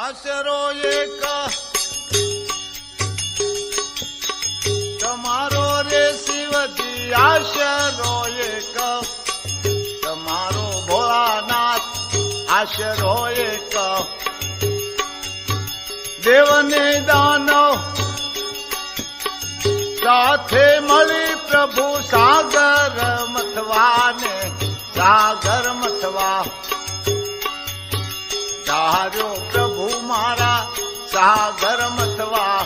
આશરો એક તમારો રે શિવજી, આશરો એક તમારો ભોળાનાથ, આશરો એક દેવને દાનવ સાથે મળી પ્રભુ સાગર મથવા ને સાગર મથવા ધાર્યો પ્રભુ મારા સાગર મથવા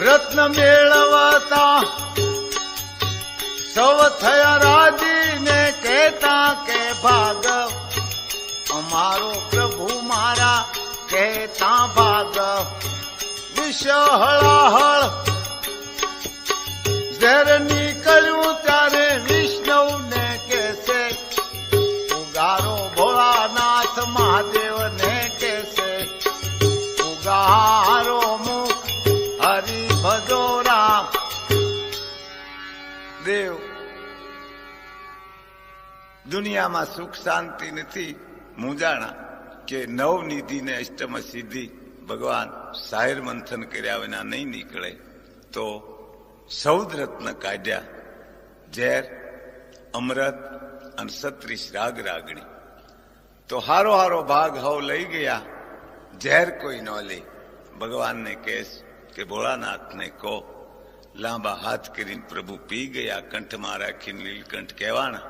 રત્ન મેળવતા સૌ થયા રાજી ને કહેતા કે ભાગ અમારો પ્રભુ મારા કહેતા ભાગ વિષ હળાહળ ઝેર નીકળ્યું ત્યારે વિષ્ણુ ને કહેશે ઉગારો ભોળાનાથ મહાદેવ ને કહેશે ઉગારો મુખ હરિ ભજો રામ. દેવ દુનિયામાં સુખ શાંતિ નથી મૂંઝાણા કે નવનિધિ ને અષ્ટમ સિદ્ધિ ભગવાન સાહેર મંથન કર્યા વિના નહીં નીકળે તો 14 રત્ન કાઢ્યા, ઝેર, અમૃત અને 36 રાગ રાગણી. તો હારો હારો ભાગ હવ લઈ ગયા, ઝેર કોઈ ન લે. ભગવાનને કહેશ કે ભોળાનાથને કહો. લાંબા હાથ કરીને પ્રભુ પી ગયા, કંઠમાં રાખીને લીલકંઠ કહેવાના.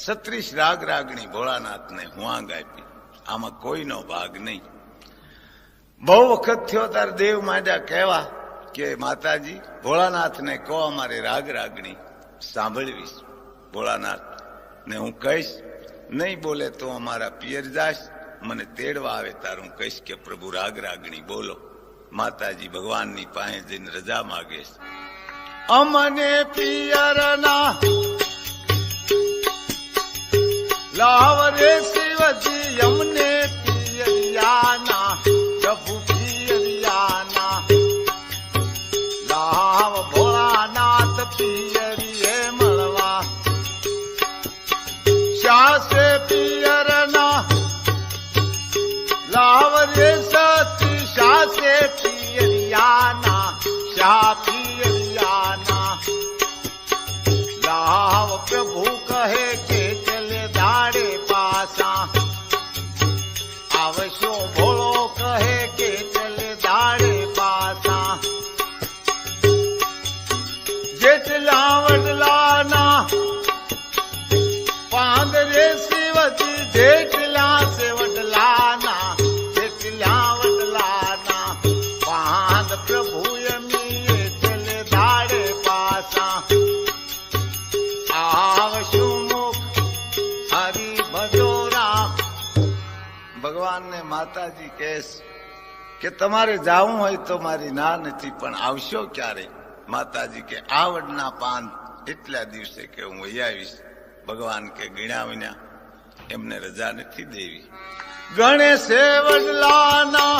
36 રાગ રાગણી ભોળાનાથને હુઆંગ આપી. આમાં કોઈનો ભાગ નહીં. બહુ વખત થયો તાર દેવ માંડ્યા કહેવા કે માતાજી ભોળાનાથને કહો અમારે રાગ રાગણી સાંભળવીશ. ભોળાનાથ ને હું કહીશ નહીં બોલે તો અમારા પિયર જાશ, મને તેડવા આવે તાર હું કહીશ કે પ્રભુ રાગ રાગણી બોલો. માતાજી ભગવાનની પાસે જઈને રજા માગે છે. અમને પિયરના લાવ રે શિવજી, અમને પિયરિયાના પ્રભુ પિયરિયાના લાવ ભોળાનાથ પિયરીએ મળવા. શાસે પિયરના લાવ રે સતી, શાસે પિયરિયાના શા પિયરિયાના લાવ પ્રભુ કહે કે ચલે દાડે પાસા આવશો. ભોળો કહે કે ચલે દાડે પાસા. જેટલા વડલાના પાંદરે શિવજી, જેટલા સે વડલાના, જેટલા વડલાના પાંદ પ્રભુ એમની ચલે દાડે પાસા. આવશું મુખ હરિ ભજો રામ. ભગવાનને માતાજી કહેશ કે તમારે જાવું હોય તો મારી ના નથી, પણ આવશો ક્યારે? માતાજી કે આ વડના પાન એટલા દિવસે કે હું વહી આવીશ. ભગવાન કે ગણ્યા વિના એમને રજા નથી દેવી. ગણેશે વડલાના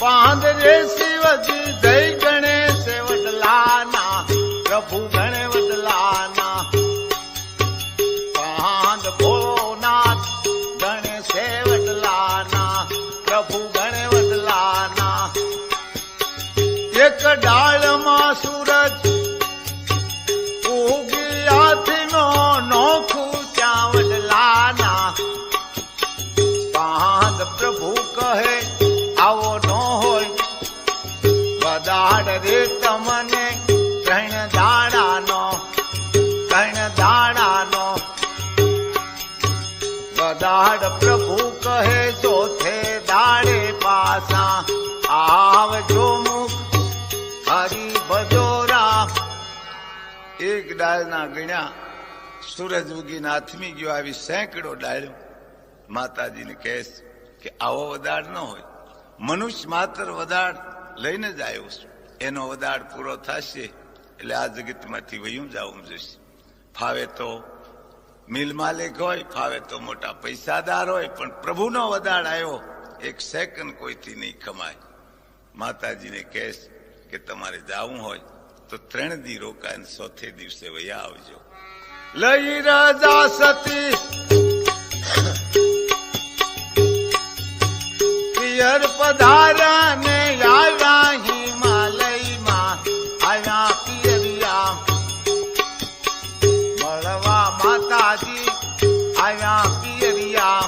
પાંદરે શિવજી, જય ગણેશે વડલાના પ્રભુ ગણે વડલાના પાંદ ભોળોનાથ ગણેશે વડલાના પ્રભુ ગણે વડલાના. એક ડાળમાં સૂરજ ઉગી હાથનો નોખું ત્યાં વડલાના પાંદ પ્રભુ કહે આવો ન હોય વદાડ રે તમને 3 દાડાનો વદાડ પ્રભુ કહે ચોથે દાડે પાસા આવજો મુખ હરિ ભજો રામ. એક ડાળના ગણ્યા, સૂરજ ઉગીને આથમી ગયો, આવી સેંકડો ડાળ્યો. માતાજીને કહેશ કે આવો વદાડ ન હોય. મનુષ્ય માત્ર વદાડ લઈને જ આવ્યો છું, એનો વદાડ પૂરો થશે એટલે આ જગતમાંથી વયું જવું જોઈશે. ફાવે તો મિલ માલિક હોય, ફાવે તો મોટા પૈસાદાર હોય, પણ પ્રભુનો વદાડ આવ્યો, 1 સેકન્ડ કોઈથી નહીં કમાય. માતાજીને કહેશ કે તમારે જાવું હોય તો 3 દી રોકાઈને 4થે દિવસે વયા આવજો. લઈ રાજા સતી પધારને આવ્યા હિમાલયમાં આવ્યા પિયરિયા મળવા માતાજી આવ્યા પિયરિયા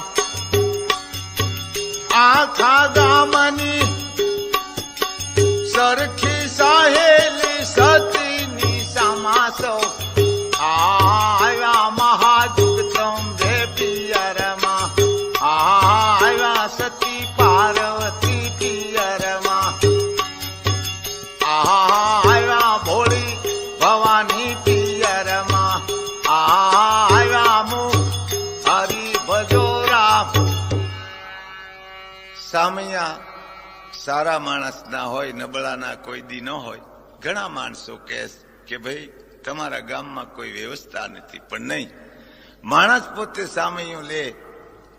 આખા ગામની સરખી સાહેલી સતીની સામાસો આવ્યા મહાજુગતમ બે પિયરમાં આવ્યા સતી પાર્વતી પિયરમાં આવ્યા ભોળી ભવાની પિયરમાં આવ્યા મુખ હરી ભજોરા. સામૈયા સારા માણસ ના હોય, નબળાના કોઈ દી ન હોય. ઘણા માણસો કહે કે ભાઈ તમારા ગામમાં કોઈ વ્યવસ્થા નથી, પણ નહીં, માણસ પોતે સામૈયું લે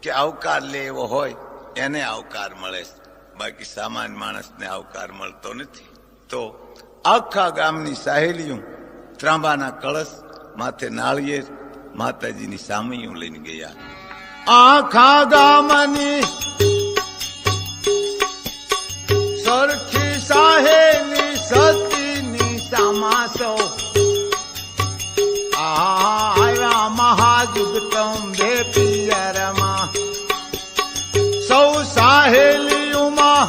કે આવકાર લે એવો હોય એને આવકાર મળે, બાકી સામાન્ય માણસને આવકાર મળતો નથી. તો આખા ગામની સાહેલીઓ ત્રાંબાના કળશ માથે નાળિયેર માતાજીની સામૈયું લઈને ગયા. આખા ગામની સરખી સાહેલી સતીની સામાસો આવ્યા મહાજુગતમ બે પિયરમાં સૌ સાહેલીઓમાં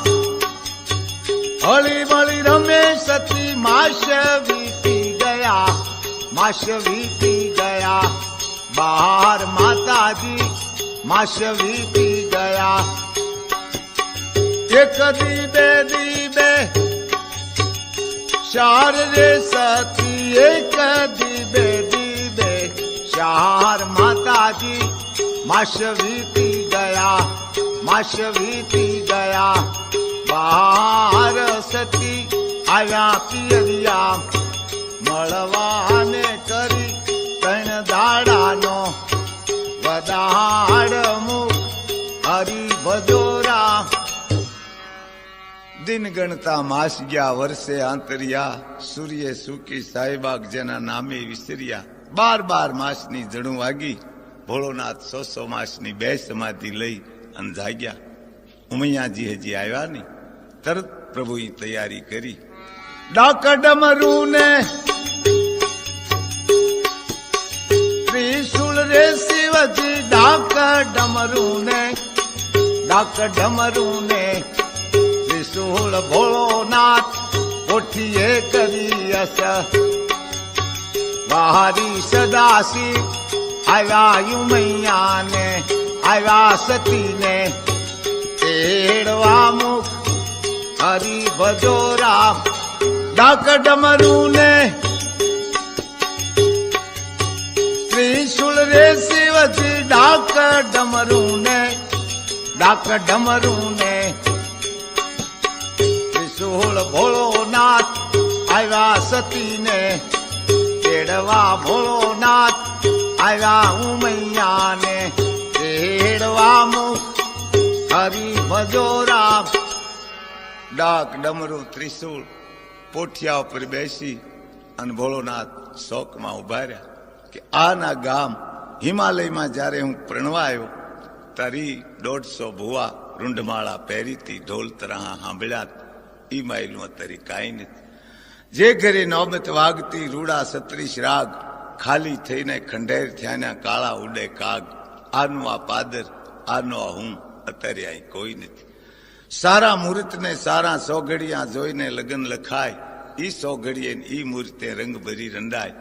હળી મળી રમે સતી માસ વીતી ગયા, માસ વીતી ગયા. બહાર માતાજી માસ વીતી ગયા. એક દી બે ચાર રે સતી, એક દી બે ચાર માતાજી માસ વીતી ગયા, માસ વીતી ગયા. બહાર સતી આવ્યા પિયરિયા મળવાને કરી ત્રણ દાડાનો વદાડ મુખ હરી ભજોરા. દિન ગણતા માસ ગયા, વર્ષે આંતરિયા, સૂર્ય સૂકી સાહેબાગ જેના નામે વિસર્યા. 12 માસની જણું વાગી, ભોળોનાથ 100 માસની 2 સમાધિ લઈ અને જાગ્યા. ઉમૈયાજી હજી આવ્યા નહીં, તરત પ્રભુએ તૈયારી કરી. ડાક ડમરું ને ત્રિશુળ રે શિવજી, ડાક ડમરું ને ત્રિશુળ ભોળોનાથ પોઠીએ કરી અસ. વારી સદાશિવ આવ્યા યુમૈયાને, આવ્યા સતીને તેડવા મુખ હરી ભજોરા. ડાક ડમરું ને ત્રિશુળ રે શિવજી, ડાક ડમરું ને ત્રિશુળ ભોળોનાથ આવ્યા સતીને તેડવા. ભોળોનાથ આવ્યા ઉમૈયાને તેડવા મુખ હરી ભજોરા. ડાક ડમરું ત્રિશુળ પોઠિયા ઉપર બેસી અને ભોળોનાથ શોકમાં ઉભા રહ્યા કે આના ગામ હિમાલયમાં જયારે હું પ્રણવા આવ્યો તારી 150 ભુવા રૂંઢમાળા પહેરીતી, ઢોલ તરાહા સાંભળ્યા, ઈ માયલું અત્યારે કાંઈ નથી. જે ઘરે નોબત વાગતી રૂડા 36 રાગ, ખાલી થઈને ખંડેર થયાના કાળા ઉડે કાગ. આનું આ પાદર, આનો આ હું, અત્યારે અહીં કોઈ નથી. સારા મુહૂર્તને સારા સોઘડિયા જોઈને લગ્ન લખાય, ઈ સોઘડીએ ઈ મુહૂર્તે રંગ ભરી રંડાય.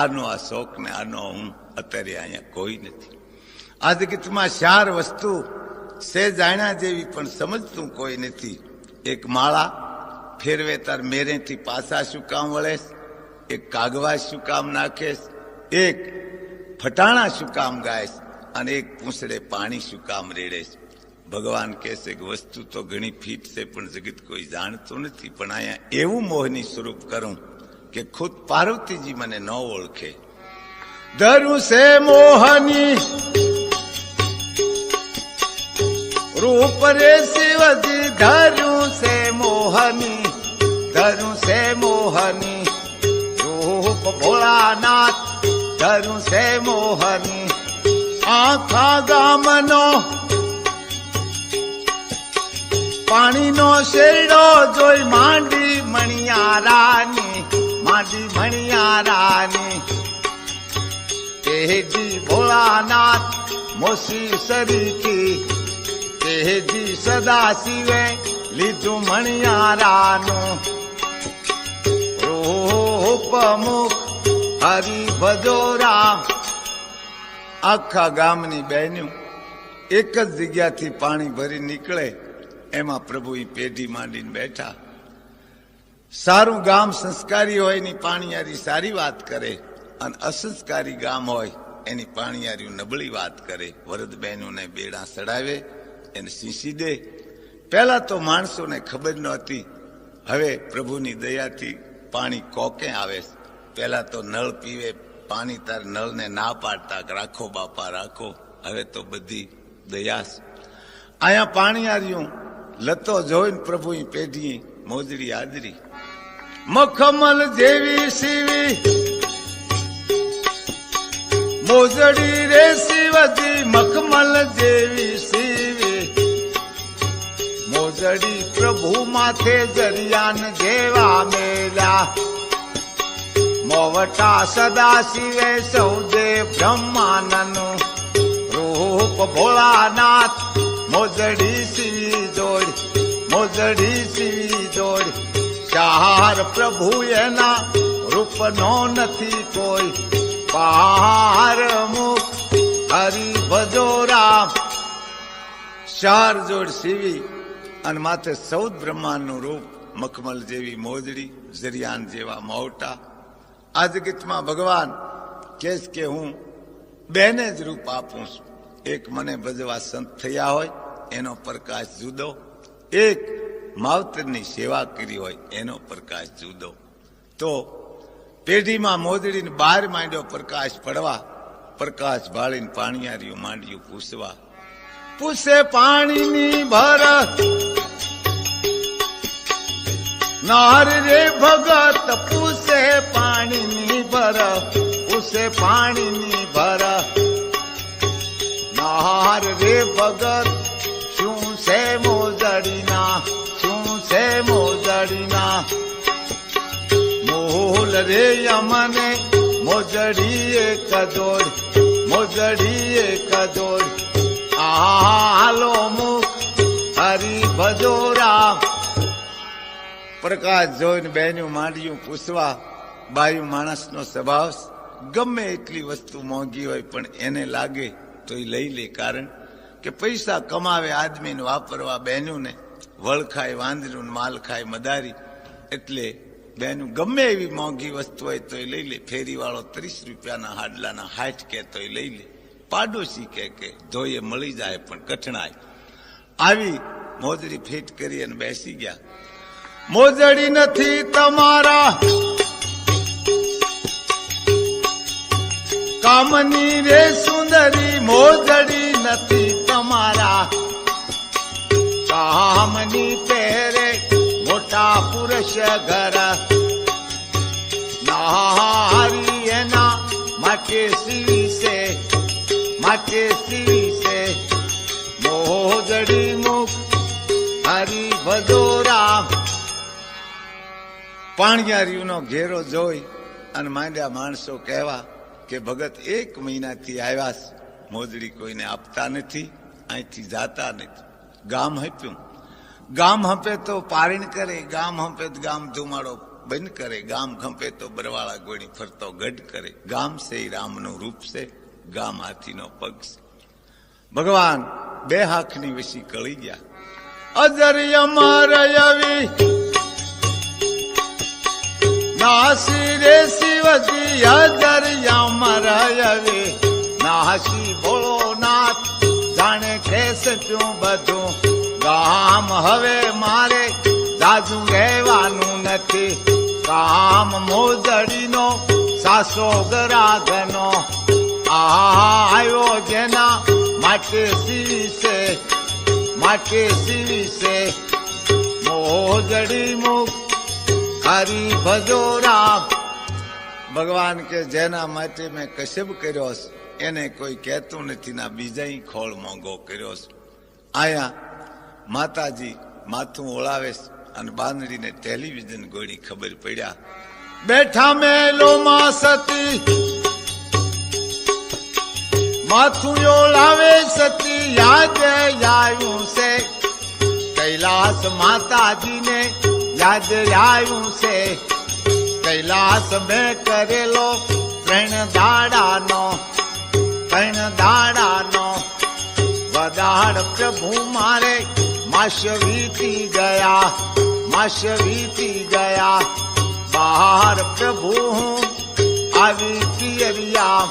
આનો આ શોક ને આનો હું, અત્યારે અહીંયા કોઈ નથી. આ જગતમાં 4 વસ્તુ સે જાણ્યા જેવી પણ સમજતું કોઈ નથી. એક માળા ફેરવે તાર મેરેથી પાછા શું કામ વળે, એક કાગવા શું કામ નાખે, એક ફટાણા શું કામ ગાય, અને એક પૂંછડે પાણી શું કામ રેડે. ભગવાન કહેશે કે વસ્તુ તો ઘણી ફીટ છે પણ જગત કોઈ જાણતું નથી. પણ અહીંયા એવું મોહની સ્વરૂપ કરું કે ખુદ પાર્વતીજી મને ન ઓળખે. ધરું છે મોહની રૂપ રે શિવજી, ધરું છે મોહની, ધરું છે મોહની રૂપ ભોળાનાથ, ધરું છે મોહની. આખા ગામનો પાણીનો શેરડો જોઈ માંડી મણિયારાની, માંડી મણિયારાની. તેજી ભોળાનાથ મોસી સરીકી, તેજી સદા શિવે લીધું મણિયારાનું. રૂપ મુખ હરી ભજો રામ. આખા ગામની બહેન્યું એક જ જગ્યાથી પાણી ભરી નીકળે એમાં પ્રભુ પેઢી માંડીને બેઠા. સારું ગામ સંસ્કારી હોય એની પાણીયારી સારી વાત કરે, અને અસંસ્કારી ગામ હોય એની પાણીયારી નબળી વાત કરે. વરદ બહેનોને બેડા ચડાવે, એને સીસી દે. પહેલા તો માણસોને ખબર નહોતી, હવે પ્રભુની દયાથી પાણી કોકે આવે. પહેલા તો નળ પીવે પાણી, તાર નળને ના પાડતા રાખો બાપા રાખો. હવે તો બધી દયા. અહીંયા પાણીયારીયું લતો જોઈને પ્રભુ પેઢી મોજડી આદરી. મખમલ જેવી સીવી મોજડી રે શિવજી, મખમલ જેવી સીવી મોજડી પ્રભુ માથે જરિયાન જેવા મેલ્યા. મોવટા સદા શિવે સૌદે બ્રહ્માનંદનું રૂપ ભોળાનાથ મોજડી સીવી જોડ, મોજડી સીવી જોડ. ચાર પ્રભુ એના રૂપનો નથી કોઈ, પાર મુખ હરી ભજો રામ. ચાર જોડ સીવી અને માથે સૌદ બ્રહ્માંડનું રૂપ, મખમલ જેવી મોજડી, જરિયાન જેવા મોવટા. આજ ગીતમાં ભગવાન કેસ કે હું બેને જ રૂપ આપું છું. એક મને ભજવા સંત થયા હોય એનો પ્રકાશ જુદો, એક માવતરની સેવા કરી હોય એનો પ્રકાશ જુદો. તો પેઢીમાં મોજડીને બહાર માંડ્યો પ્રકાશ પડવા. પ્રકાશ ભાળીને પાણીયારીઓ માંડ્યું પૂછવા. પૂછે પાણીની ભર નાર રે ભગત, પૂછે પાણીની ભર, પૂછે પાણીની ભર નાર રે ભગત. શું છે મોજડીના, શું છે મોજડીના મોલ રે અમને મોજડી એક જોડ, મોજડી એક જોડ. આલો મુખ હરી ભજો રામ. પ્રકાશ જોઈને બહેનું માંડ્યું પૂછવા. બાયું માણસનો સ્વભાવ ગમે એટલી વસ્તુ મોંઘી હોય પણ એને લાગે તો એ લઈ લે. કારણ કે પૈસા કમાવે આદમીને વાપરવા, બહેનોને વળ ખાય વાંદરું, માલ ખાય મદારી. એટલે બહેનું ગમે એવી મોંઘી વસ્તુ હોય તો એ લઈ લે. ફેરીવાળો 30 રૂપિયાના હાડલાના 60 કે તો એ લઈ લે. પાડોશી કે ધોઈએ મળી જાય પણ કઠણાય. આવી મોજડી ફીટ કરી અને બેસી ગયા. મોજડી નથી તમારા કામની રે સુંદરી, મોજડી નથી તમારા કામની. પહેરે મોટા પુરુષ ઘર, નારી એના માટે સીવી છે, માટે સીવી છે. મોજડી મુખ હરી ભજો રામ. પાણીયારીનો ઘેરો જોઈ અને માંડ્યા માણસો કહેવા કે ભગત 1 મહિનાથી આવ્યા, મોજડી કોઈને આપતા નથી, અહીંથી જાતા નથી. ગામ હપ્યું, ગામ હંપે તો પારીણ કરે, ગામ હંપે તો ગામ ધુમાડો બંધ કરે, ગામ ખંપે તો બરવાળા ગોળી ફરતો ગઢ કરે. ગામ છે રામનું રૂપ છે, ગામ હાથીનો પગ છે. ભગવાન 2 હાથની વસી કળી ગયા. અજર અમર આવી નાસી રે શિવજી, અજર અમર આવી નાસી ભોળોનાથ. જાણે ખેસતું બધું ગામ, હવે મારે જાજુ રહેવાનું નથી. કામ મોજડીનો સાસો ગરાગનો, આવ્યો જેના માટે સીવી છે, માટે સીવી છે. મોજડી મુખ હરી ભજો રામ. ભગવાન કે જેના માટે મેં કશ્યપ કર્યો એને કોઈ કહેતું નથી, ના બીજા ખોળ મોંઘો કર્યો. આયા માતાજી માથું ઓળાવે અને બાંધડીને ટેલિવિઝન ગોળી ખબર પડ્યા બેઠા મેલોમાં સતી માથું ઓળાવે સતી યાદ આવ્યું છે કૈલાસ માતાજીને યાદ આવ્યું છે કૈલાસ મેં કરેલો 3 દાડાનો વદાડ પ્રભુ મારે માસ વીતી ગયા બહાર પ્રભુ હું આવી પિયરિયા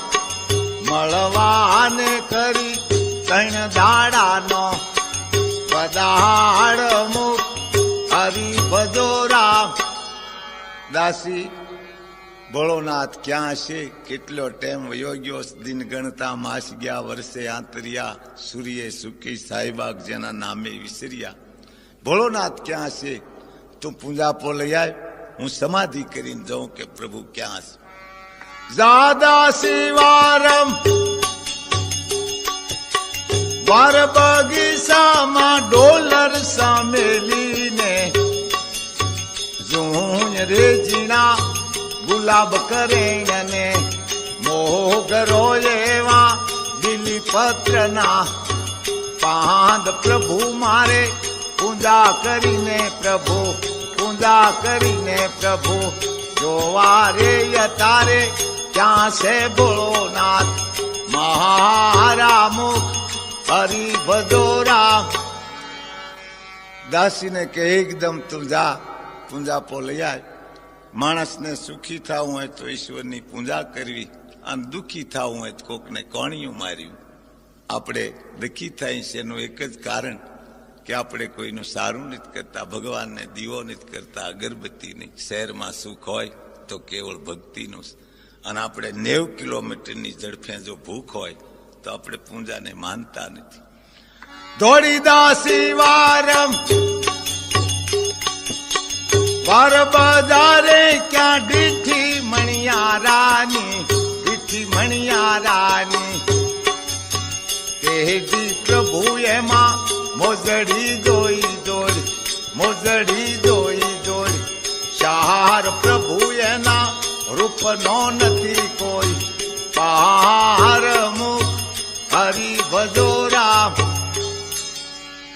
મળવાને કરી 3 દાડાનો વદાડ મુખ હરી ભજોરા દાસી ભોળોનાથ ક્યાં છે કેટલો ટાઈમ વયો ગયો દિન ગણતા માસ ગયા વર્ષે આંતર્યા સૂર્ય સુકી સાહેબાગ જેના નામે વિસર્યા ભોળોનાથ ક્યાં છે તું પૂંજાપો લઈ આવ હું સમાધિ કરીને જાઉં કે પ્રભુ ક્યાં છે ઝાદા શિવારમ વાર બગીચામાં ડોલર સામેલીને ઝૂંઝ રેજીના ગુલાબ કરેણને મોગરો એવા બિલીપત્રના પાંદ પ્રભુ મારે પૂજા કરીને પ્રભુ જોવા રે યતારે ક્યાં છે ભોળોનાથ મહારા મુખ હરી ભજોરા દાસીને કે એકદમ તું જા પૂંજાપો લઈ આવ માણસને સુખી થવું હોય તો ઈશ્વરની પૂજા કરવી અને દુઃખી થવું હોય તો કોકને કોણિયું માર્યું આપણે દુઃખી થાય છે એનું એક જ કારણ કે આપણે કોઈનું સારું નથી કરતા ભગવાનને દીવો નથી કરતા અગરબત્તી નહીં શહેરમાં સુખ હોય તો કેવળ ભક્તિનું અને આપણે 90 કિલોમીટરની ઝડપે જો ભૂખ હોય તો આપણે પૂજાને માનતા નથી ધોળી દાસી વારમ વાર બજારે ક્યાં દીઠી મણિયારાની તેજી પ્રભુ એમાં મોજડી જોઈ શાર પ્રભુ એના રૂપનો નથી કોઈ પાર મુખ હરી ભજોરા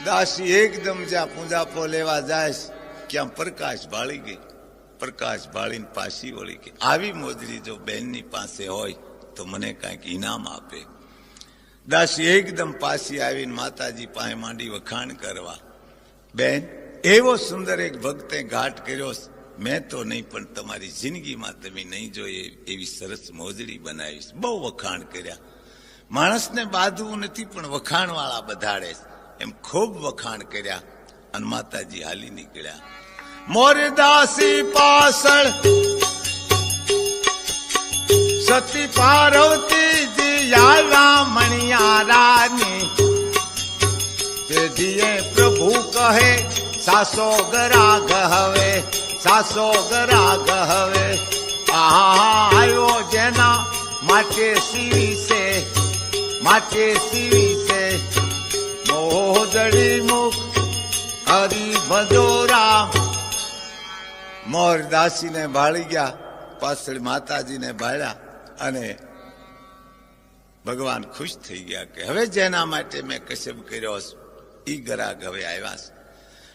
દાસી એકદમ જ્યાં પૂજાપો લેવા જાય ક્યાં પ્રકાશ ભાળી ગઈ પ્રકાશ ભાળીને પાછી વળી ગઈ આવી મોજડી જો બહેનની પાસે હોય તો મને કાંઈક ઇનામ આપે દાસી એકદમ પાછી આવીને માતાજી પાસે માંડી વખાણ કરવા બેન એવો સુંદર એક ભક્તે ઘાટ કર્યો મેં તો નહીં પણ તમારી જિંદગીમાં તમે નહીં જોઈએ એવી સરસ મોજડી બનાવીશ બહુ વખાણ કર્યા માણસને બાંધવું નથી પણ વખાણ વાળા બધાડે એમ ખૂબ વખાણ કર્યા અને માતાજી હાલી નીકળ્યા મોરદાસી પાછળ સતી પાર્વતીજી આવ્યા મણિયારાની તેજીએ પ્રભુ કહે સાસો ગરાગ હવે આયો જેના માટે સીવી છે મોજડી મુખ હરી ભજોરા મોરદાસીને ભાળી ગયા પાછળ માતાજીને ભાળ્યા અને ભગવાન ખુશ થઈ ગયા કે હવે જેના માટે મેં કસબ કર્યો ઈ ગરાગ હવે આવ્યા છે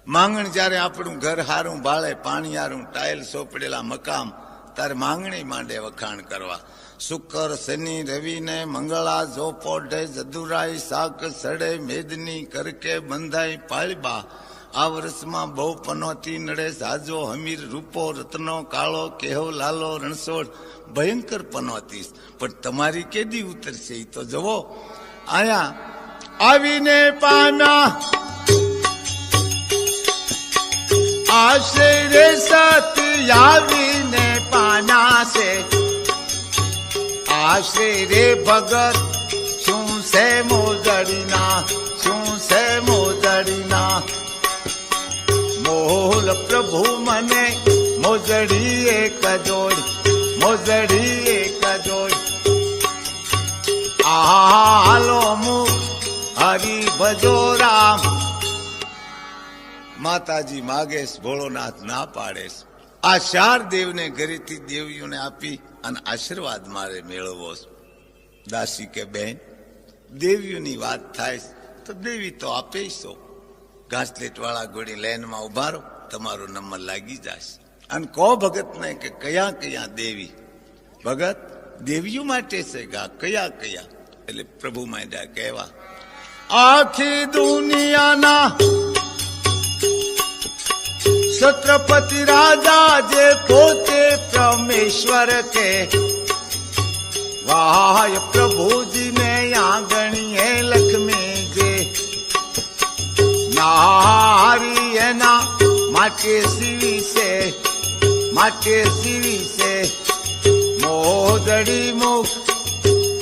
માંગણ જયારે આપણું ઘર હારું ભાળે પાણી હારું ટાઇલ સોપડેલા મકામ તારે માંગણી માંડે વખાણ કરવા શુક્ર શનિ રવિ ને મંગળા જો પોઢે જદુરાઈ શાક સડે મેદની કરકે બંધાઈ પાળબા આ વર્ષમાં બહુ પનોતી નડે સાજો હમીર રૂપો રત્નો કાળો કેહો લાલો રણછોડ ભયંકર પનોતી પણ તમારી કેદી ઉતરશે એ તો જવો આયા આવીને પામ્યા આશ્રય સતી આવીને પામ્યા છે આશ્રય ભગત શું છે મોજડીના મોલ પ્રભુ મને મોજડી એક જોડ આલો મુખ હરી ભજોરા માતાજી માગેશ, ભોળોનાથ ના પાડેશ. આ 4 દેવને ઘરેથી દેવીઓને આપી અને આશીર્વાદ મારે મેળવવો. દાસી કે બેન, દેવીઓની વાત થાય તો દેવી તો આપે છો. ઘાસલેટ વાળા ઘોડી લાઈનમાં ઉભા રહો, તમારો નંબર લાગી જશે. અને કહો ભગતને કે કયા કયા દેવી. ભગત દેવીઓ માટે છે ગા, કયા કયા? એટલે પ્રભુ માંડ્યા કહેવા, આખી દુનિયાના છત્રપતિ રાજા જે પોતે પરમેશ્વર કે, વાય પ્રભુજી ને આંગણીએ લક્ષ્મી જે, નારી એના માટે સીવી છે, મોદડી મુખ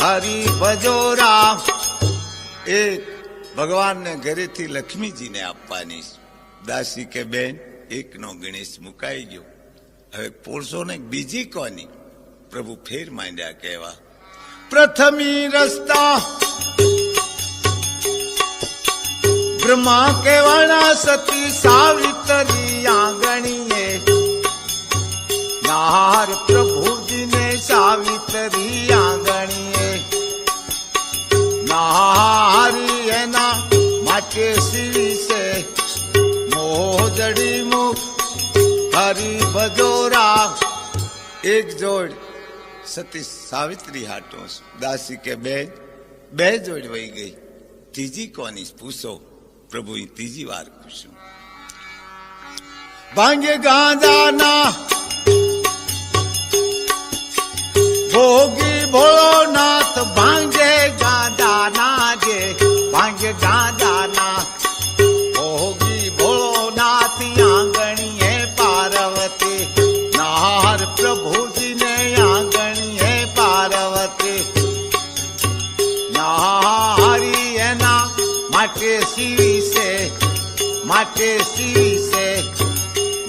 હરી ભજોરા. એક ભગવાનને ઘરેથી લક્ષ્મીજીને આપવાની. દાસી કે બેન, એકનો ગણેશ મુકાઈ ગયો, હવે પોળસો ને બીજી કોની? પ્રભુ ફેર માંડ્યા કહેવા, પ્રથમી રસ્તા બ્રહ્મા કેવાના સતી સાવિત્રી આંગણીએ, નાર પ્રભુજીને સાવિત્રી આંગણીએ, નારી એના માટે સીવી છે, મોજડી મુખ હરી ભજોરા. એક જોડ સતી સાવિત્રી હાટો. દાસી કે બેન, 2 જોડ વહી ગઈ, ત્રીજી કોની પૂછો? પ્રભુ ત્રીજી વાર પૂછ્યું. ભાંગે ગાંજાના ભોગી ભોળોનાથ, ભાંગે ગાંજાના જે, ભાંગે ગાંજાના ભોગી ભોળોનાથ આંગણીએ પાર્વતી, નાર પ્રભુજીને આંગણીએ પાર્વતી, નારી એના માટે સીવી છે,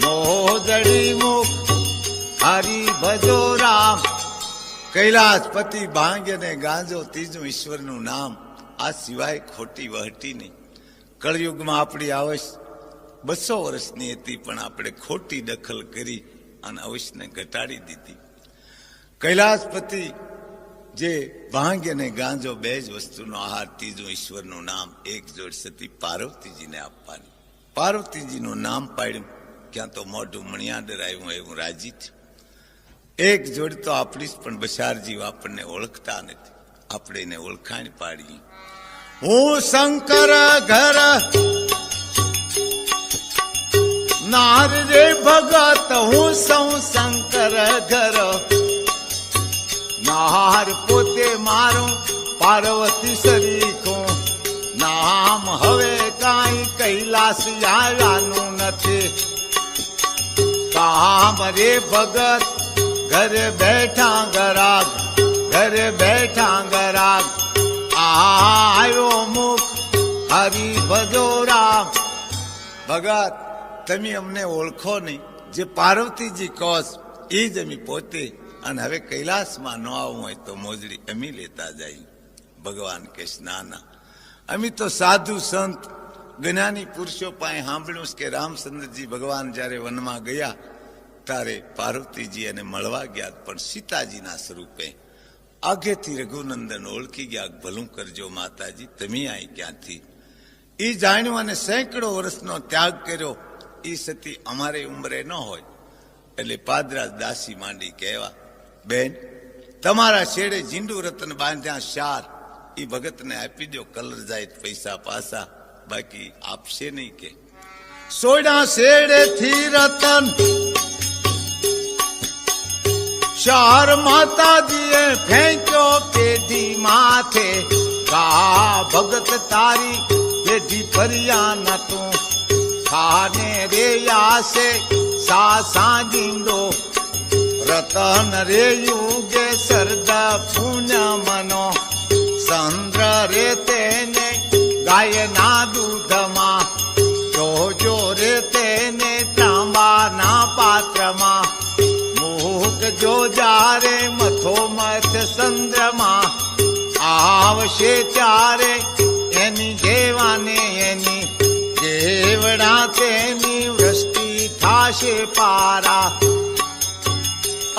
મોદડી મુખ હરી ભજોરા. કૈલાસપતિ ભાંગ્ય ને ગાંજો, ત્રીજું ઈશ્વરનું નામ. આ સિવાય ખોટી વહટી નહીં. કળયુગમાં આપણી આવશ 200 વર્ષની હતી, પણ આપણે ખોટી દખલ કરી અને આવશને ઘટાડી દીધી. કૈલાસપતિ જે ભાંગ્ય ને ગાંજો 2 જ વસ્તુનો આહાર, ત્રીજું ઈશ્વરનું નામ. એક જોડ સતી પાર્વતીજીને આપવાની. પાર્વતીજીનું નામ પાડ્યું, ક્યાં તો મોઢું મણિયાદર આવ્યું એવું રાજી થયું. એક જોડ તો આપણી જ, પણ બસારજી આપણને ઓળખતા નથી, આપણે એને ઓળખાણ પાડીએ. હું શંકર ઘર નાર રે ભગત, હું સૌ શંકર ઘર, નાર પોતે મારું પાર્વતી સરીખું, નામ હવે કાંઈ કૈલાસ આવ્યાનું નથી. કામ રે ભગત ઘરે બેઠા ગરાગ, ઘરે બેઠા ગરાગ, આવ્યો મુખ હરી ભજોરા. ભગત તમે અમને ઓળખો નહીં, જે પાર્વતીજી કોસ એ જ અમે પોતે, અને હવે કૈલાસમાં ન આવવું હોય તો મોજડી અમે લેતા જાય. ભગવાન કે નાના, અમે તો સાધુ સંત જ્ઞાની પુરુષો પાસે સાંભળ્યું કે રામચંદ્રજી ભગવાન જયારે વનમાં ગયા ત્યારે પાર્વતીજી એને મળવા ગયા, પણ સીતાજીના સ્વરૂપે. આગેથી રઘુનંદન ઓળખી ગયા, ભલું કરજો માતાજી, તમે અહીં ક્યાંથી? એ જાણ્યું અને સેંકડો વર્ષનો ત્યાગ કર્યો. એ સતી અમારે ઉંમરે ન હોય. એટલે પાદરા દાસી માંડી કહેવા, બેન તમારા શેડે ઝીંડુ રતન બાંધ્યા 4, એ ભગતને આપી દો, કલર જાય પૈસા પાસા, બાકી આપશે નહીં. કે સોડા શેડે થી રતન 4 માતાજીએ ફેંક્યો પેઢી માથે, કા ભગત તારી પેઢી ફર્યા ન તું, ખાને રે આસે સાસા જીંદો, રતન રે યુગે સરદા પુણ્ય મનો, ચંદ્ર રે તેને ગાયના દૂધમાં, જોજો રે તેને તાંબાના પાત્રમાં, મુખ જો જારે મથો મથ ચંદ્રમાં, આવશે ત્યારે એની જેવાને એની જેવડા તેની થશે પારા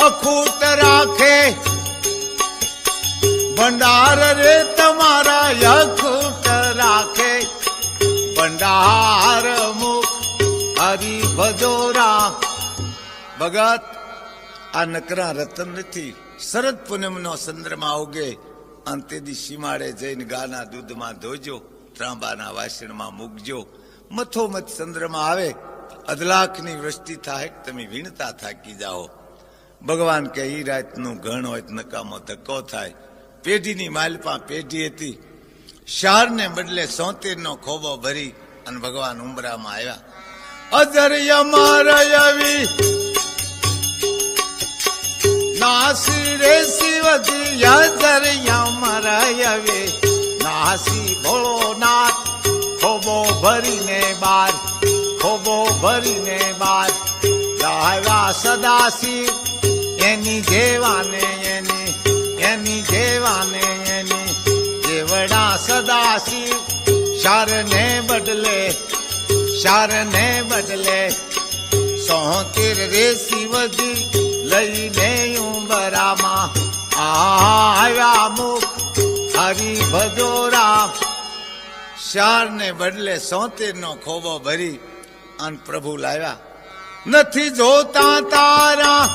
અખૂટ રાખે ભંડાર રે તમારા અખૂટ રાખે ભંડાર મુખ હરિ ભજોરા ભગત આ નકરા રતન નથી શરદ પૂનમનો ચંદ્રમા ઉગે અને તેથી સીમાડે જઈને ગાના દૂધમાં ધોજો ત્રાંબાના વાસણમાં મૂકજો મથોમથ ચંદ્રમા આવે અધલાખની વૃષ્ટિ થાય તમે વીણતા થાકી જાઓ ભગવાન કે ઈ રાતનું ઘણ હોય નકામો ધક્કો થાય પેઢીની માલપા પેઢી હતી શારને બદલે 76 નો ખોબો ભરી અને ભગવાન ઉંબરામાં આવ્યા અજર યમરયવી નાસી રે શિવજી અજર યમરયવે નાસી ભોળોનાથ ખોબો ભરીને બાર ખોબો ભરીને બાર લાવ્યા સદાશિવ એની જેવાને એની જેવાને એની જેવડા સદાશિવ શારને બદલે 76 રે શિવજી લઈને ઉંબરામાં આવ્યા મુખ હરિ ભજોરા શારને બદલે 76 નો ખોબો ભરી અને પ્રભુ લાવ્યા નથી જોતા તારા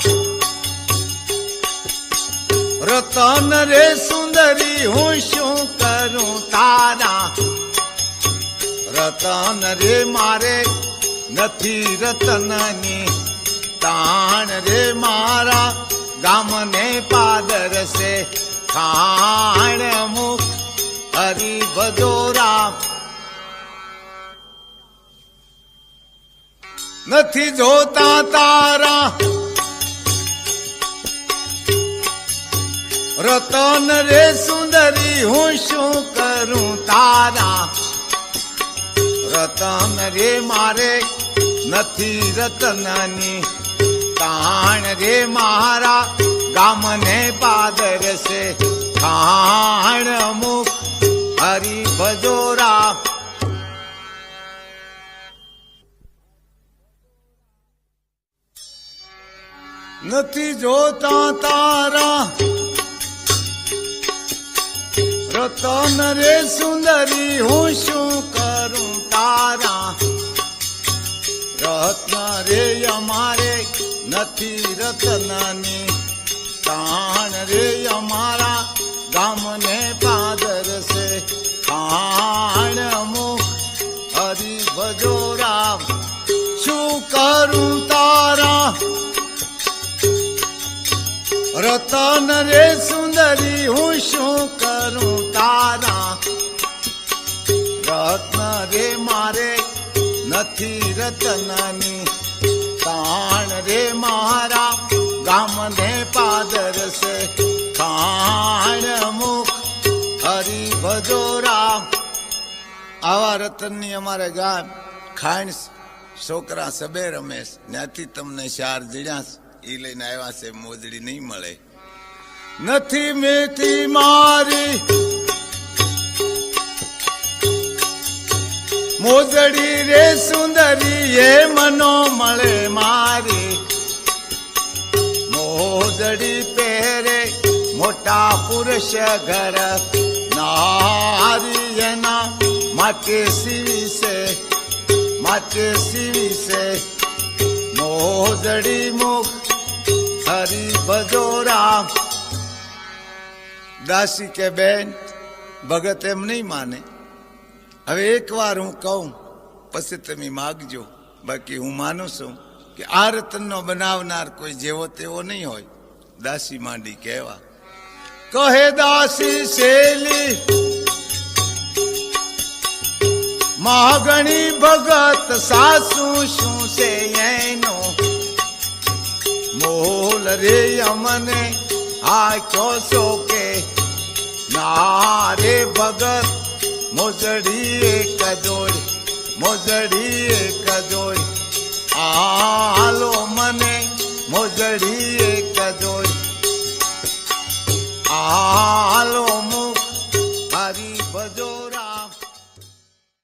રતન રે સુંદરી હું શું કરું તારા રતન રે મારે નથી રતનની તાણ રે મારા ગામને પાદરસે ખાણ મુખ હરિ ભજોરા નથી જોતા તારા રતન રે સુંદરી હું શું કરું તારા રતન રે મારે નથી રતનની તાણ રે મારા ગામને પાદરસે ખાણ મુખ હરિ ભજોરા નથી જોતા તારા રતન રે સુંદરી હું શું કરું તારા રત્ન રે અમારે નથી રતનની તાણ રે અમારા ગામને પાદરસે ખાણ મુખ હરિ ભજોરા શું કરું તારા રતન રે સુંદરી હું શું કરું તારા રત્ન રે મારે નથી રતનની તાણ રે મારા ગામને પાદરસે ખાણ મુખ હરિ ભજોરા આવા રતનની અમારે ગામ ખાણ છોકરા સબે રમેશ ત્યાંથી તમને શાર જીણ્યા ઈ લઈને આવ્યા છે મોજડી નહીં મળે નથી મેથી મારી મોજડી રે સુંદરી એ મનો મળે મારી મોજડી પહેરે મોટા પુરુષ ઘર નારી એના માટે સીવી છે મોજડી મુખ હરિ ભજોરા દાસી કે બેન ભગત એમ નહીં માને હવે એકવાર હું કહું પછી તમે માગજો બાકી હું માનું છું કે આ રતનનો બનાવનાર કોઈ જેવો તેવો નહીં હોય દાસી માંડી કહેવા કહે દાસી શેલી માગણી ભગત સાસુ શું છે એનો મોલ રે અમને આખ્યો છો કે ના રે ભગત મોજડી એક જોડ આલો મને મોજડી એક જોડ આલો